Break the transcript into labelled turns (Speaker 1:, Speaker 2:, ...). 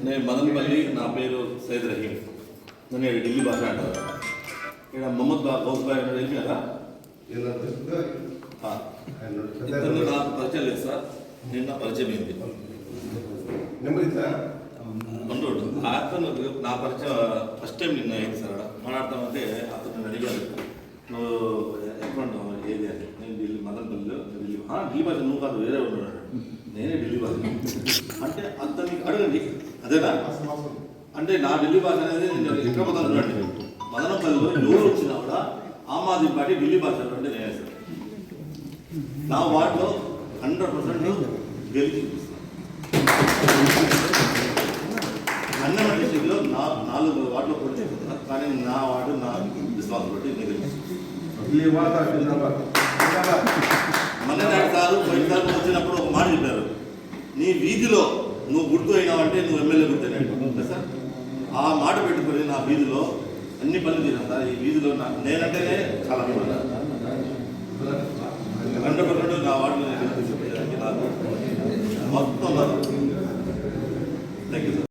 Speaker 1: నేను మదనపల్లి, నా పేరు సైద్ రహీం. నేను ఢిల్లీ భాష అంటారు. ఇక్కడ మొహమ్మద్ గౌస్ భాయ్ తెలిసి కదా, ఇతను నాకు పరిచయం లేదు సార్, నిన్న పరిచయం అయింది. అతను నా పరిచయం ఫస్ట్ టైం నిన్న అయింది సార్. మాట్లాడతామంటే అతను అడిగారు, నువ్వు ఎక్కడ ఉంటావు, ఏది అని. నేను ఢిల్లీ, మదనపల్లిలో ఢిల్లీ. ఢిల్లీ భాష నువ్వు కాదు, వేరే ఉన్నాడు. నేనే ఢిల్లీ భాష అంటే అతనికి అడగండి, అదేనా అంటే నా ఢిల్లీ భాష అనేది నేను ఎక్కడ పోతాను. మదనపల్లిలో ఎవరు వచ్చినా కూడా ఆమ్ ఆద్మీ పార్టీ ఢిల్లీ భాష అంటే నేనే సార్. నా వార్డులో 100% గెలిచి అన్నమటి డిస్ట్రిక్ట్లో 4 వార్డులో పోటీ చేస్తున్నారు. కానీ నా వార్డు నా రెస్పాన్సిబిలిటీ నేను మొన్నటి సార్లు పోయినసారి వచ్చినప్పుడు ఒక మాట చెప్పారు, నీ వీధిలో నువ్వు గుర్తు అయినావంటే నువ్వు ఎమ్మెల్యే గుర్తయినట్టు సార్. ఆ మాట పెట్టుకొని నా వీధిలో అన్ని పనులు చేశాను సార్. ఈ వీధిలో నేనంటేనే చాలా 100% నా